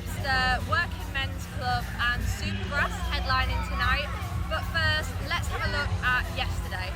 Webster, Working Men's Club and Supergrass headlining tonight. But first, let's have a look at yesterday.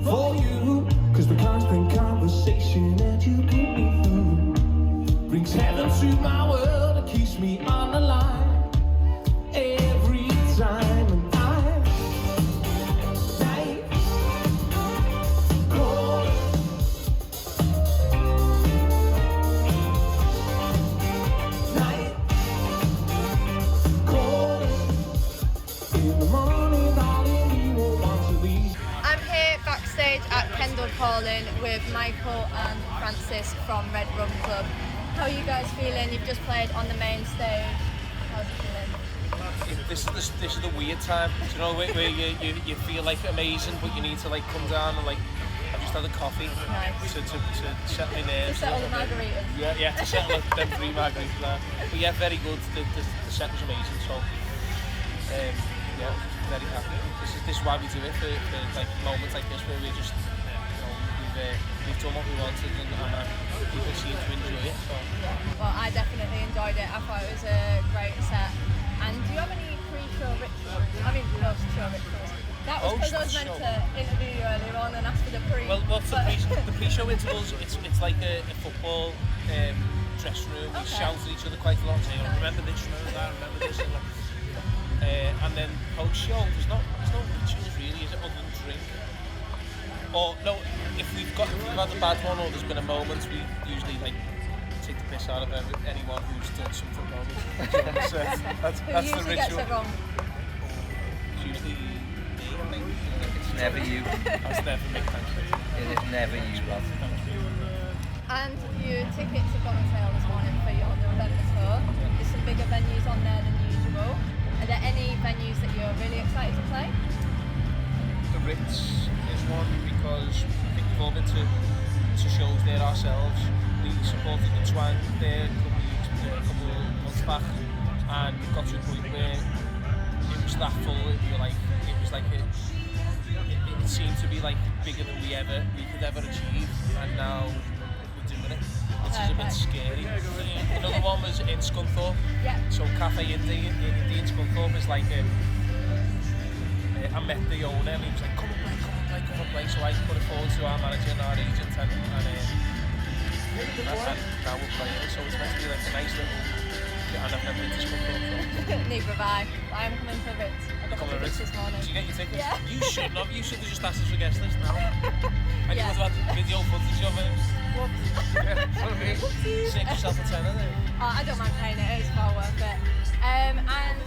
For you, cause the constant conversation that you put me through brings heaven to my world and keeps me on the line every time. And at Kendal Calling with Michael and Francis from Red Rum Club. How are you guys feeling? You've just played on the main stage. How's it feeling? This is the weird time, you know, where you feel like amazing, but you need to like come down and like. I've just had a coffee to settle my nerves. To settle the margaritas. Yeah, to settle them 3 margaritas there. But yeah, very good. The set was amazing. So yeah, very happy. This is why we do it for like moments like this where we just, you know, we've done what we wanted and people seem to enjoy it. So. Well, I definitely enjoyed it. I thought it was a great set. And do you have any pre-show rituals? I mean, post-show rituals. That was because I was meant to interview you earlier on and ask for the pre. Well, what's the pre-show intervals? It's like a football dressing room. We shout at each other quite a lot, saying, "Remember this, remember that, remember this." And then post-show, there's no rituals really, is it, other than drink? Or no, if we've had a bad one or there's been a moment, we usually like take the piss out of anyone who's done something wrong. So that's the ritual. Gets it wrong? It's usually me, I think. It's never you. That's never me, thank you. It is never you, Rob. And your tickets have gone on sale this morning for your November tour. There's some bigger venues on there than usual. Are there any venues that you're really excited to play? The Ritz is one because I think we've all been to shows there ourselves. We supported the Twang there a couple of months back, and we got to a point where it was that full. It seemed to be like bigger than we could ever achieve, and now we're doing it. Which is a bit scary. Another one was in Scunthorpe. Yeah. So Cafe Indie in Scunthorpe is like I met the owner and he was like, come and play. So I put it forward to our manager and our agent and now we're playing. So it's meant to be like a nice little. And I've never been to Scunthorpe. Neither have I. I am coming for Ritz. I got my tickets this morning. Did you get your tickets? Yeah. You shouldn't have. You should have just asked us for guest list now. And you would have had video footage of it. Save yourself a tenner there. Oh, I don't mind paying it, it's well worth it. And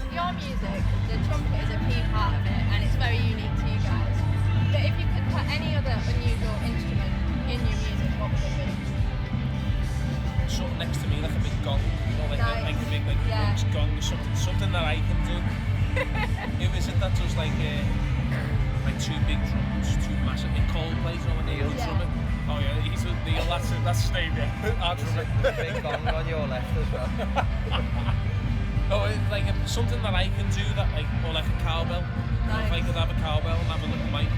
your music, the trumpet is a key part of it and it's very unique to you guys. But if you could put any other unusual instrument in your music, what would it be? Something next to me, like a big gong, you know, like a big roots gong, something that I can do. Who is it that does like 2 big drums, 2 massive, in Coldplay, you know, Neil drummer? Oh yeah, he's with Neil, that's staying there. Our drummer. Big gong on your left as well. No, it's like something that I can do, that like more like a cowbell. Nice. If I could have a cowbell and have a little mic.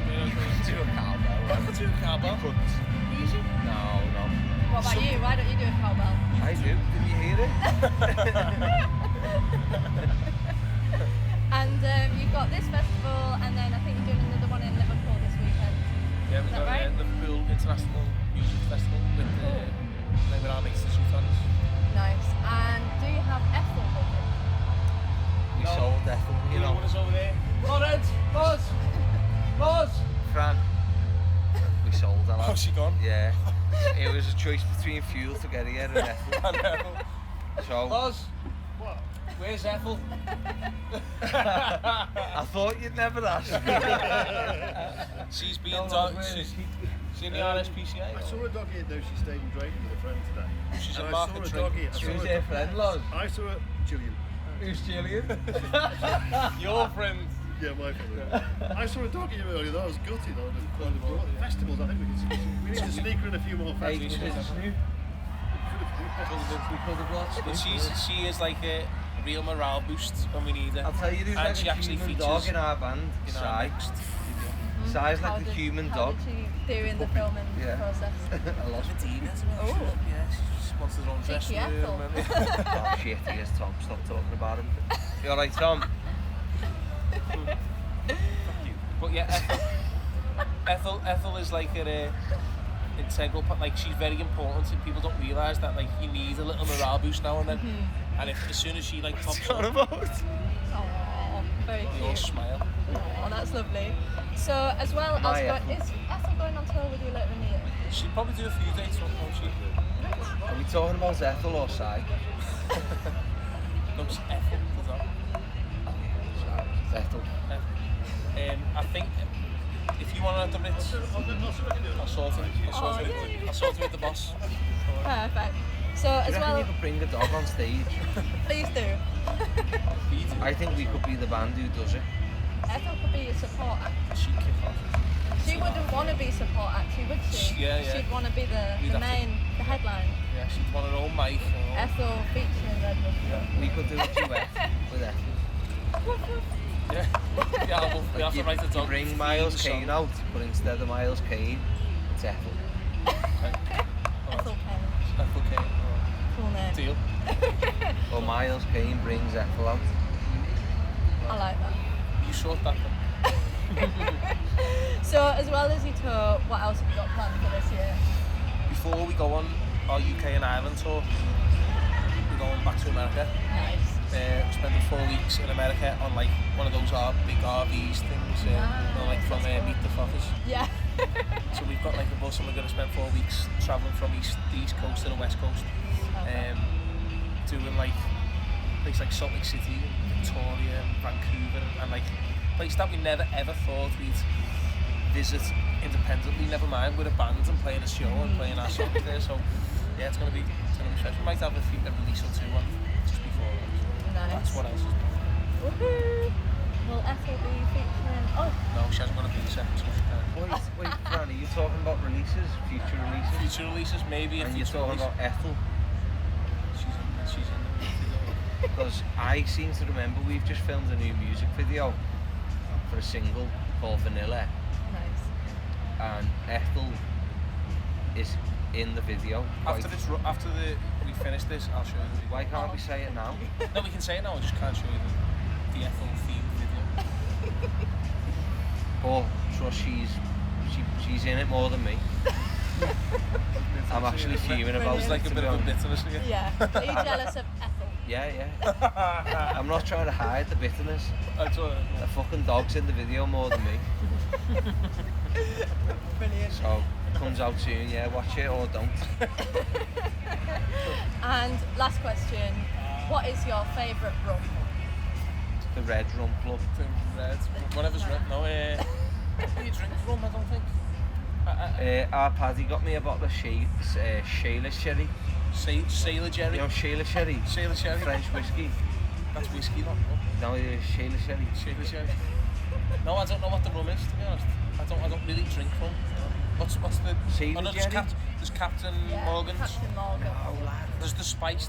Do a cowbell. I could do a cowbell. Easy? No. What about you? Why don't you do a cowbell? I do. Didn't you hear it? And you've got this festival, and then I think you're doing another one in Liverpool this weekend. Yeah, we've got right? Liverpool International Music Festival with our mates the Sultans. Nice. And do you have Ethel with you? We sold Ethel, you know. One is over there. Lauren! Buzz! Fran. We sold her. Oh, she gone? Yeah. It was a choice between fuel to get here and Ethel. I know. So. Buzz! What? Where's Ethel? I thought you'd never ask. She's being she's in the RSPCA. I saw a doggy though she stayed in Drayton with a friend today. She's and a I market saw a drink. doggy. Who's their friend, Loz? I saw a Gillian. Who's Julian? Your friend. Yeah, my favourite. I saw a dog here earlier, that was gutted though. The festivals, I think we need to sneak her in a few more festivals. We could have watched But this. she is like a real morale boost when we need her. I'll tell you, there's and like she a actually human features dog in our band. in our Sai. next video. Sai's How like the did- human how dog. did she do in the filming Yeah. process? I lost it. Oh. Yeah, she just wants her own dress Cheeky room. Ethel. Oh shit, he is Tom. Stop talking about him. You alright, Tom? But yeah, Ethel is like an integral part. Like she's very important, and people don't realise that like you need a little morale boost now and then. And as soon as she like pops up, Oh, very we all cute. smile. Oh, that's lovely. So, as well as My is Ethel going on tour with you later in the year? She'd probably do a few dates, won't she? Are we talking about Ethel or Sai? No, it's Ethel. Does that? Ethel. I think if you want to have the Ritz, I'll sort it. I'll sort it with the boss. Perfect. So, Do as you reckon well, you could bring the dog on stage? please do. I think we could be the band who does it. Ethel could be a support act. She'd kick off. She wouldn't want to be support actually, would she? Yeah, yeah. She'd want to be the We'd have to- main, the headline. Yeah, she'd want her own mic. Ethel featuring Red Rum Club. We could do a duet with Ethel. Yeah. Yeah, we have to write the You dog. bring Miles theme Kane song. out, but instead of Miles Kane, it's Ethel. Ethel Kane. Ethel Kane. Cool name. Deal. Or Miles Kane brings Ethel out. I like that. You sort that then. So, as well as your tour, what else have you got planned for this year? Before we go on our UK and Ireland tour, we're going back to America. Nice. Spending 4 weeks in America on like one of those big RVs things, like from Meet the Fockers. Yeah. So we've got like a bus and we're going to spend 4 weeks travelling from the east coast to the west coast, doing like places like Salt Lake City, Victoria, and Vancouver, and like places that we never ever thought we'd visit independently. Never mind with a band and playing a show and playing our songs there. So yeah, it's gonna be special. We might have a release or two on just before that. Nice. That's what else is. Woohoo! Will Ethel be featuring? Oh, No, she hasn't got a big set. So she can't. Wait, Fran, are you talking about releases? Future releases? Future releases, maybe. And you're talking about Ethel? She's in the video. Because I seem to remember we've just filmed a new music video for a single called Vanilla, nice. and Ethel is in the video. After we finish this, I'll show you the video. Why can't we say it now? No, we can say it now. I just can't show you the Ethel themed video. But trust she's in it more than me. I'm actually fuming about It's it. like a to bit be of a honest. bitterness here. Yeah. Are you jealous of Ethel? Yeah. I'm not trying to hide the bitterness. That's all right. The fucking dog's in the video more than me. Brilliant. So it comes out soon, yeah, watch it or don't. And last question, what is your favourite rum? The Red Rum Club. Red, whatever's red. No, you drink rum, I don't think. Our Paddy got me a bottle of Shayla Sherry. Sailor Jerry. You know Shayla Sherry? Sailor Sherry. French whiskey. That's whiskey, not rum. No, it's Shayla Sherry. Sailor Jerry. No, I don't know what the rum is, to be honest. I don't really drink rum. What's the... Sailor no, Jerry? There's Captain Morgan's. Captain Morgan. There's the spice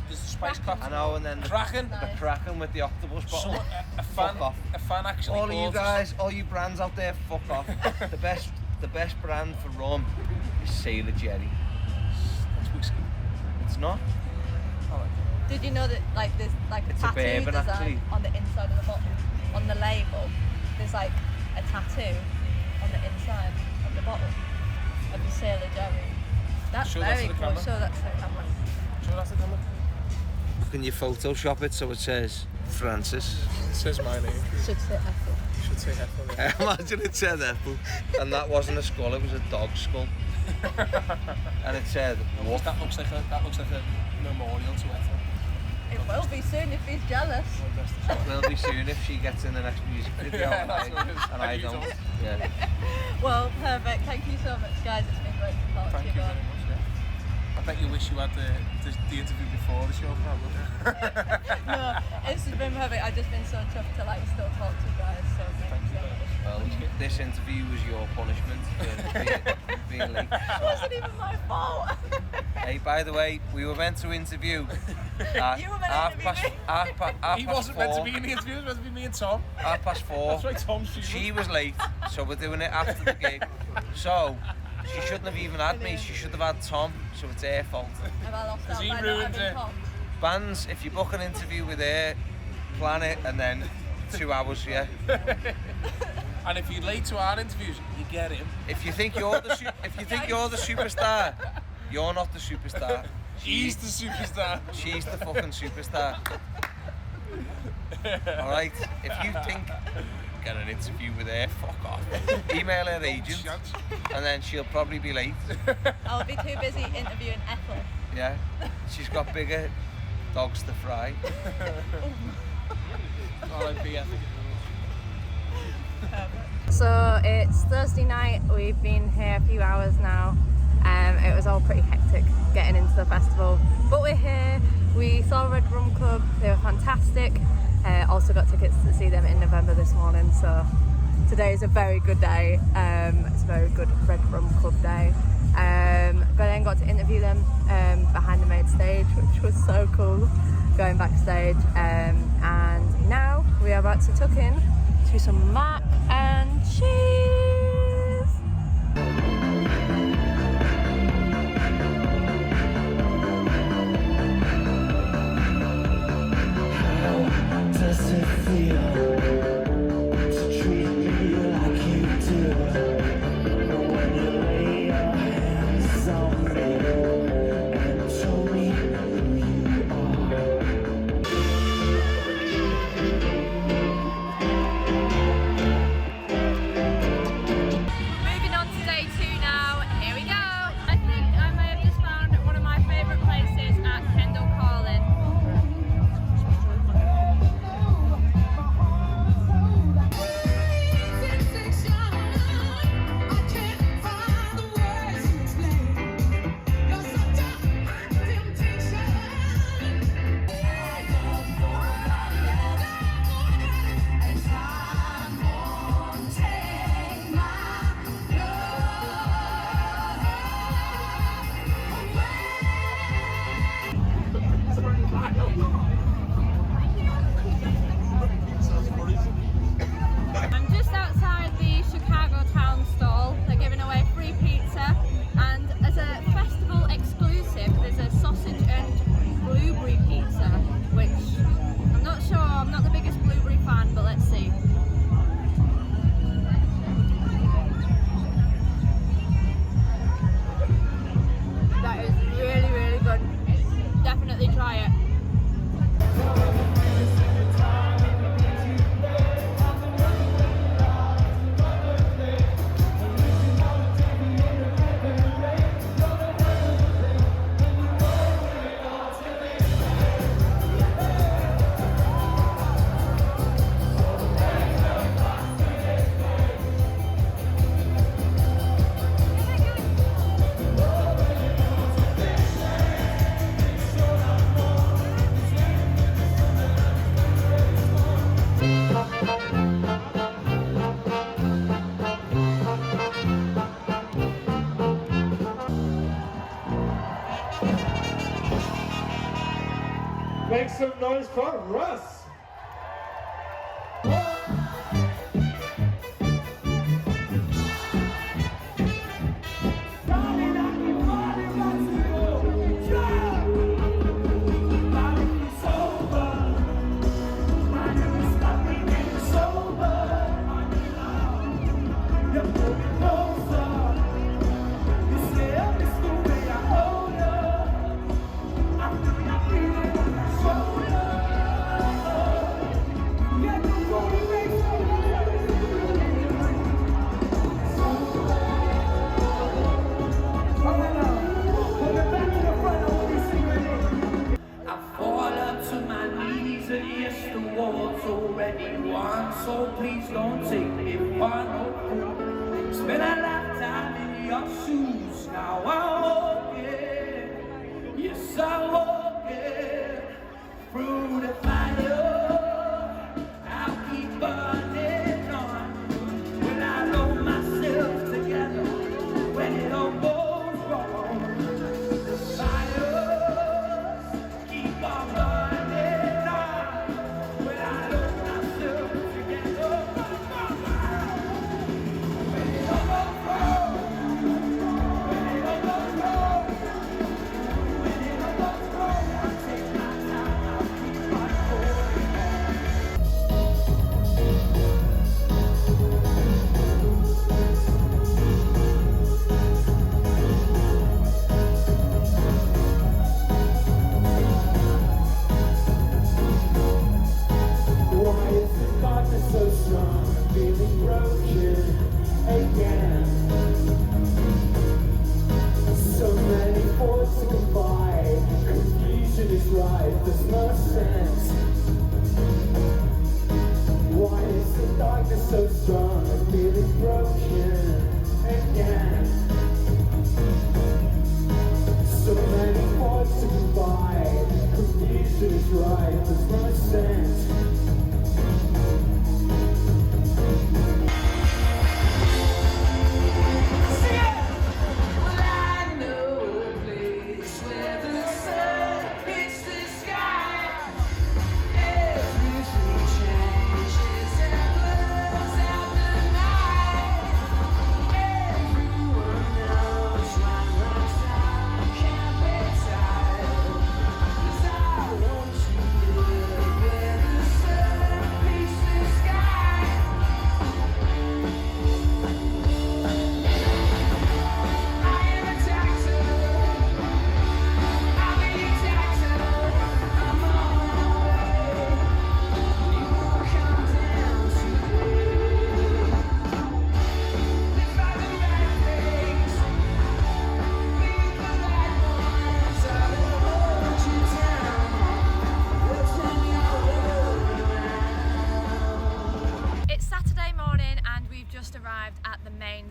craft. I know, and then the Kraken. Nice. Kraken with the octopus bottle. Someone, Fuck off. a fan actually All of you bought us- guys, all you brands out there, fuck off. the best brand for rum is Sailor Jerry. That's whiskey. It's not. I like it. Did you know that like there's like a It's a tattoo bourbon, design actually. on the inside of the bottle? On the label, there's like a tattoo on the inside of the bottle of the Sailor Jerry. That's Show that very to the cool. camera. Show that to the camera. Sure, that's the camera. Can you Photoshop it so it says Francis? It says my name. Should say Ethel. You should say Ethel. Yeah. Imagine it said Ethel. And that wasn't a skull, it was a dog skull. And it said, what? That looks like a memorial to Ethel. It will be soon if he's jealous. Will be soon if she gets in the next music video Yeah, and that's what it is. and I And you don't. don't. Yeah. Well, perfect. Thank you so much, guys. It's been great to talk to Thank you you both. very much. Yeah. I bet you wish you had the interview before the show, probably. No, This has been perfect. I've just been so chuffed to like still talk to you guys. So thank you so much. Well, this interview was your punishment for being late. It wasn't even my fault. Hey, by the way, we were meant to interview at You were meant to half interview past, me. He wasn't meant to be in the interview, it was meant to be me and Tom. 4:30. That's right, Tom. She was late, so we're doing it after the gig. So she shouldn't have even had me. She should have had Tom. So it's her fault. Have I lost out He by not ruined having it. Tom? Bands, if you book an interview with her, plan it and then 2 hours, yeah. And if you're late to our interviews, you get him. If you think you're the superstar, you're not the superstar. He's the superstar. She's the fucking superstar. Alright, if you think get an interview with her, fuck off. Email her agent and then she'll probably be late. I'll be too busy interviewing Ethel. Yeah. She's got bigger dogs to fry. So it's Thursday night, we've been here a few hours now. It was all pretty hectic getting into the festival, but we're here. We saw Red Rum Club, they were fantastic. Also got tickets to see them in November this morning, so today is a very good day. It's a very good Red Rum Club day. Got to interview them behind the main stage, which was so cool, going backstage. And now we are about to tuck in to some mac and cheese. Does it feel to treat me like you do? When you lay your hands on me and show me who you are. Moving on to day 2 now. Here we go. I think I may have just found one of my favourite places at Kendal Calling. I'm just outside the Chicago Town stall. They're giving away free pizza, and as a festival exclusive, there's a sausage and blueberry pizza, which I'm not sure, I'm not the biggest blueberry fan, but let's see. That is really, really good. Definitely try it. Make some noise for Russ. So please don't take me for no fool. Spend a lifetime in your shoes. Now I'm walking, yes I'm walking through the fire.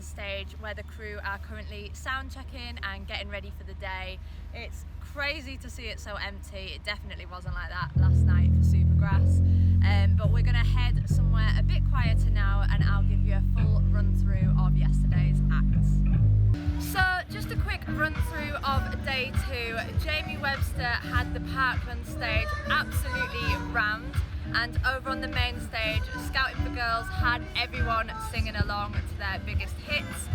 main stage where the crew are currently sound checking and getting ready for the day. It's crazy to see it so empty. It definitely wasn't like that last night for Supergrass. But we're gonna head somewhere a bit quieter now and I'll give you a full run through of yesterday's acts. So just a quick run through of day 2. Jamie Webster had the Parkland stage absolutely rammed, and over on the main stage, Scouting for Girls had everyone singing along to their biggest hits.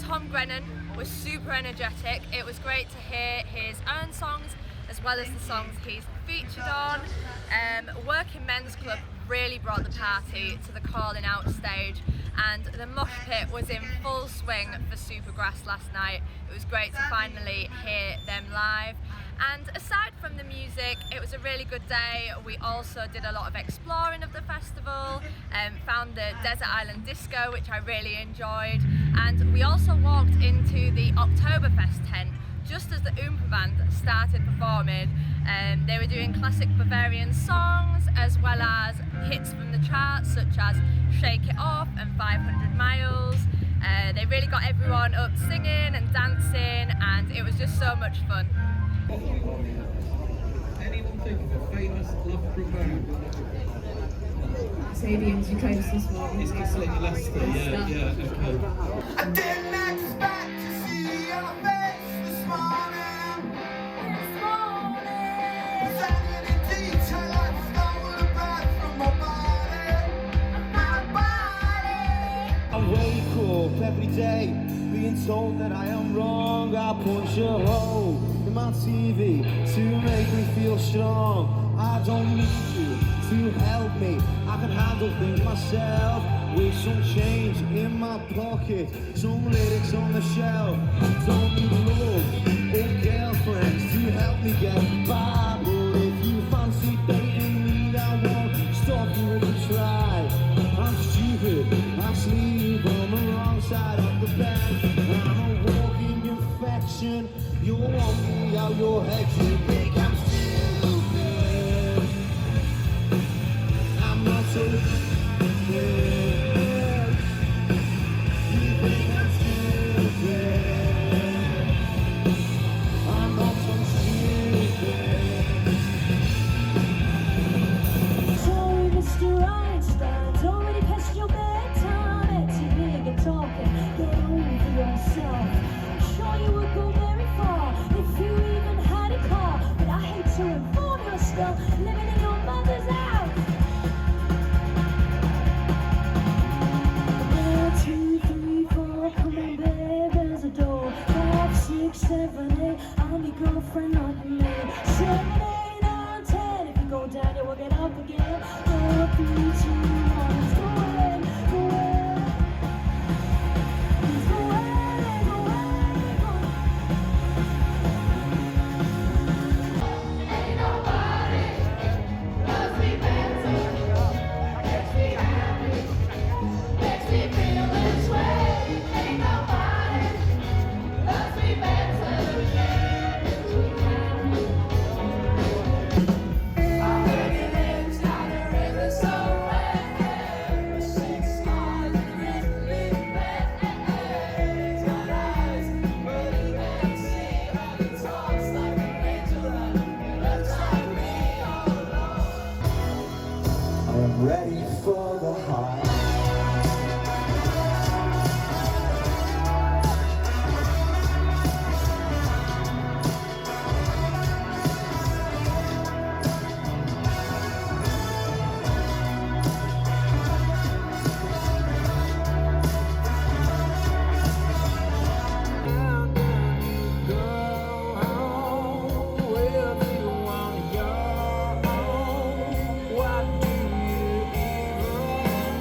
Tom Grennan was super energetic. It was great to hear his own songs as well as the songs he's featured on. Working Men's Club really brought the party to the Calling Out stage, and the mosh pit was in full swing for Supergrass last night. It was great to finally hear them live. And aside from the music, it was a really good day. We also did a lot of exploring of the festival, found the Desert Island Disco, which I really enjoyed, and we also walked into the Oktoberfest tent just as the Oompa Band started performing. They were doing classic Bavarian songs as well as hits from the charts such as Shake It Off and 500 Miles. They really got everyone up singing and dancing, and it was just so much fun. Anyone think of a famous Loughborough band? Sabians, you close this morning. It's absolutely Leicester, yeah, okay. I didn't expect to see your face this morning. Standing in detail, I stole a breath from my body. I wake up every day being told that I am wrong. I punch a hole in my TV to make me feel strong. I don't need you to help me. I can handle things myself. With some change in my pocket, some lyrics on the shelf. Don't need love or girlfriends to help me get by. But if you fancy dating me, I won't stop you if you try. I'm stupid, I sleep on the wrong side of the bed. I'm a walking infection. You want me out your head, you think I'm stupid. I'm not so stupid. You think I'm stupid. I'm not so stupid. Sorry, Mr. Einstein's already past your bedtime. It's big and talking. Get over yourself. I'm sure you would go very far if you even had a car. But I hate to inform you, still living in your mother's house. 1, 2, 3, 4, come on, babe, there's a door. 5, 6, 7, 8, I'm your girlfriend, not me. 7, 8, 9, 10, if you go down, you will get up again. 4, 3, 2, 1, let's go away, go away. Let's go away, go away, go away. Ain't nobody loves me better, makes me happy, makes me feel this way. Ain't nobody loves me better, makes me happy. I heard he lives down the river somewhere, 6 miles and really bad. He's got eyes, but he can't see how he talks like an angel and looks like me all alone. I am ready for the high. What do you even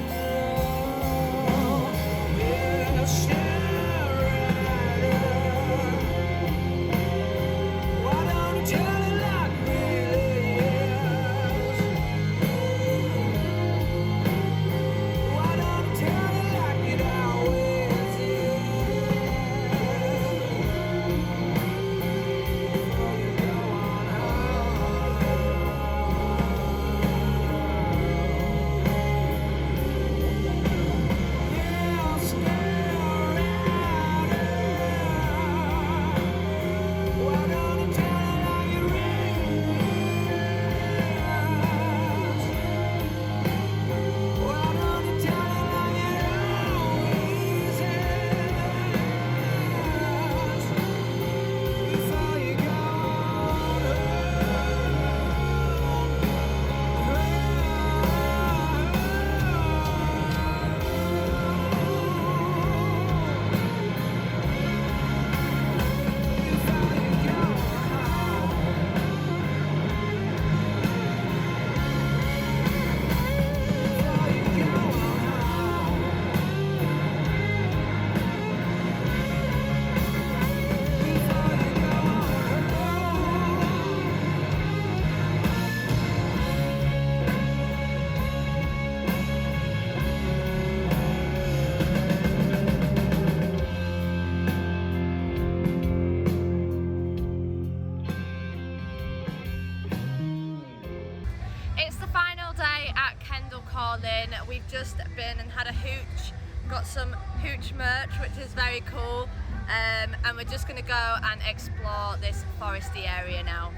we've just been and had a hooch, got some hooch merch, which is very cool, and we're just going to go and explore this foresty area now.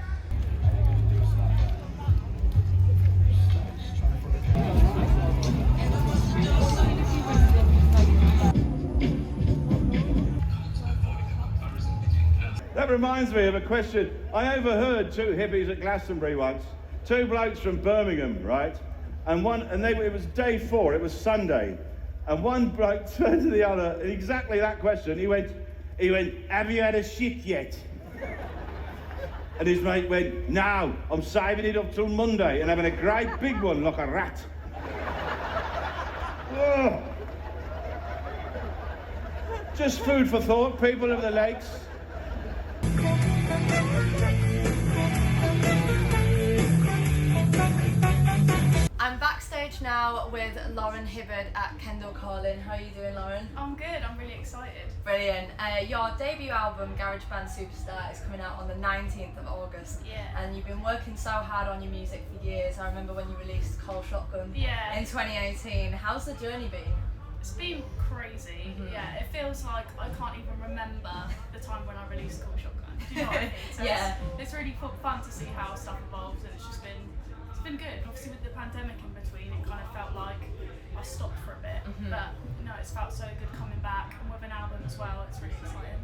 That reminds me of a question. I overheard two hippies at Glastonbury once, two blokes from Birmingham, right? And it was day 4, it was Sunday. And one bloke turned to the other, and exactly that question. He went, have you had a shit yet? And his mate went, no, I'm saving it up till Monday and having a great big one like a rat. Whoa. Just food for thought, people of the lakes. I'm backstage now with Lauren Hibbard at Kendal Calling. How are you doing, Lauren? I'm good, I'm really excited. Brilliant. Your debut album, Garage Band Superstar, is coming out on the 19th of August. Yeah. And you've been working so hard on your music for years. I remember when you released Cold Shotgun in 2018. How's the journey been? It's been crazy. Yeah, it feels like I can't even remember the time when I released Cold Shotgun. Do you know what I mean? So Yeah. it's really fun to see how stuff evolves, and it's been good. Obviously with the pandemic in between, it kind of felt like I stopped for a bit, but no, it's felt so good coming back, and with an album as well, it's really exciting.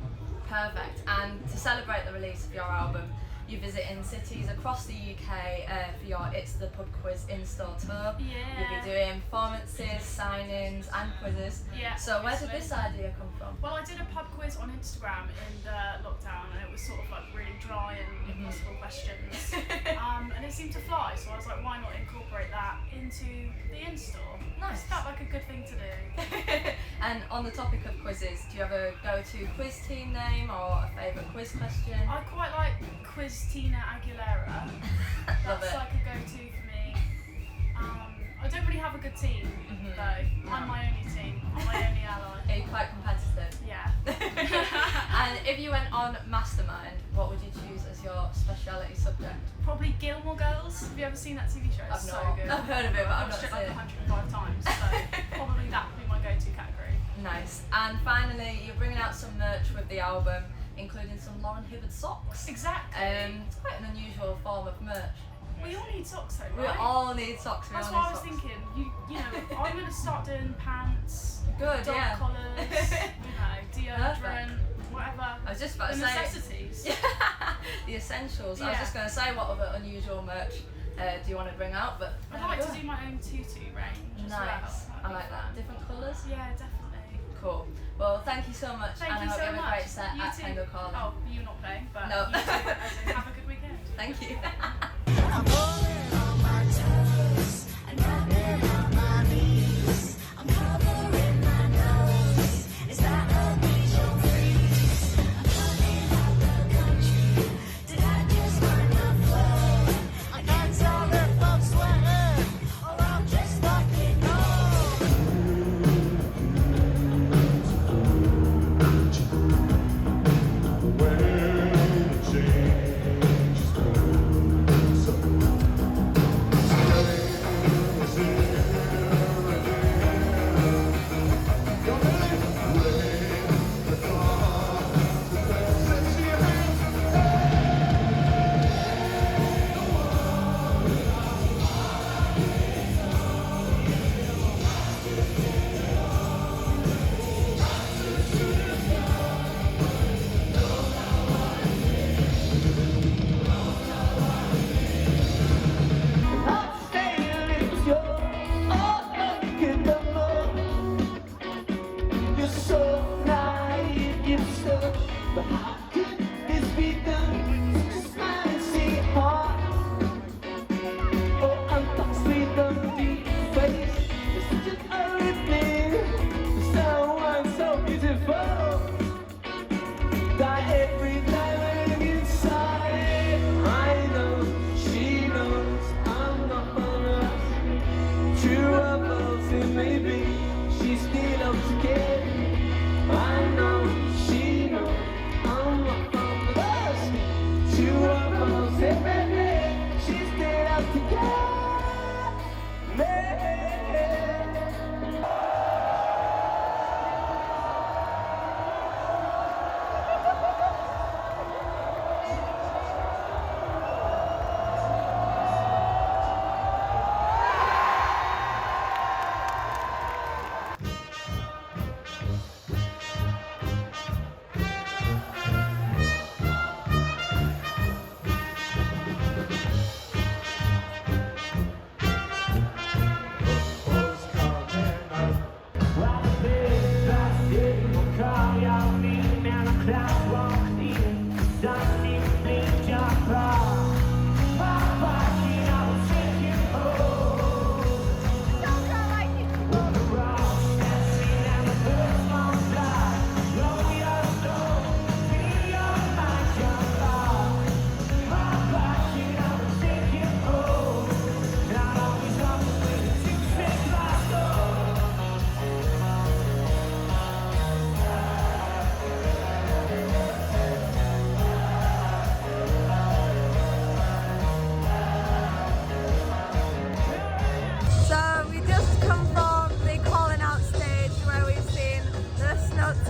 Perfect. And to celebrate the release of your album, you're visiting cities across the UK for your It's the Pub Quiz in-store tour. Yeah. You'll be doing performances, signings and quizzes. Yeah. So where did this idea come from? Well, I did a pub quiz on Instagram in the lockdown, and it was sort of like really dry and impossible questions. And it seemed to fly, so I was like, why not incorporate that into the in-store? Nice. It felt like a good thing to do. And on the topic of quizzes, do you have a go-to quiz team name or a favourite quiz question? I quite like Tina Aguilera. Love That's it. like a go-to for me. I don't really have a good team though. I'm my only team. I'm my only ally. Are you quite competitive? Yeah. And if you went on Mastermind, what would you choose as your speciality subject? Probably Gilmore Girls. Have you ever seen that TV show? It's so good. I've heard of it, but I've I've not watched seen it it. like 105 times, so probably that would be my go-to category. Nice. And finally, you're bringing out some merch with the album, including some Lauren Hibbard socks. Exactly. It's quite an unusual form of merch. We all need socks though, We right? all need socks. That's what I was thinking. You know, I'm gonna start doing pants, Good, dog yeah. collars, deodorant, whatever. I was just about to the say necessities. the essentials. I was Yeah. just going to say what other unusual merch do you want to bring out, but I'd like to do my own tutu range as well. nice. That'd I be like that. fun. Different colours. Yeah, definitely. Cool. Well, thank you so much, Thank and you I hope so you have much. a great set You at too. Kendal Calling. Oh, you're not playing, but No. you too. As in, have a good weekend. Thank you. I'm pulling on my toes and rubbing on my knees. I'm covering my nose. Is that a visual freeze? I'm coming out the country. Did I just find the flow? I can't tell if I'm sweating or I'm just fucking Yeah.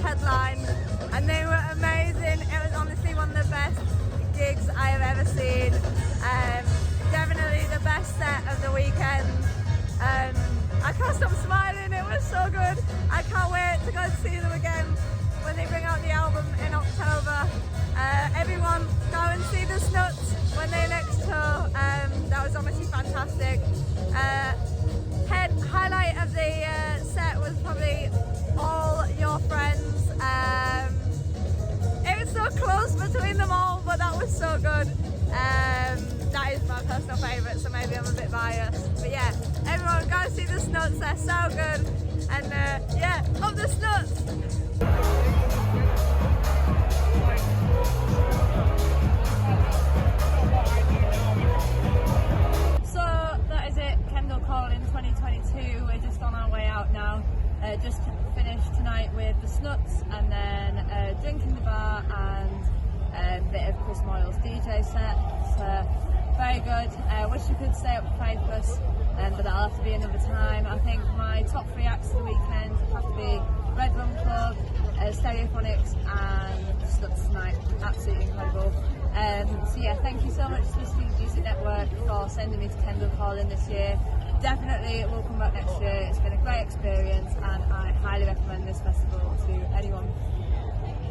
headline, and they were amazing. It was honestly one of the best gigs I have ever seen. Definitely the best set of the weekend. I can't stop smiling, it was so good. I can't wait to go and see them again when they bring out the album in October. Everyone go and see the Snuts when they next tour. That was honestly fantastic. Highlight of the set was probably all your friends. It was so close between them all, but that was so good. That is my personal favourite, so maybe I'm a bit biased. But yeah, everyone go see the Snuts, they're so good. And yeah, up the Snuts! So that is it, Kendal Calling 2022. We're just on our way out now. Just finished tonight with the Snuts, and then drink in the bar and a bit of Chris Moyle's DJ set. Very good. Wish you could stay up for Faithless, but that'll have to be another time. I think my top 3 acts of the weekend have to be Red Rum Club, Stereophonics and Snuts tonight. Absolutely incredible. So yeah, thank you so much to the Student Music Network for sending me to Kendal Calling this year. Definitely will come back next year. It's been a great experience, and I highly recommend this festival to anyone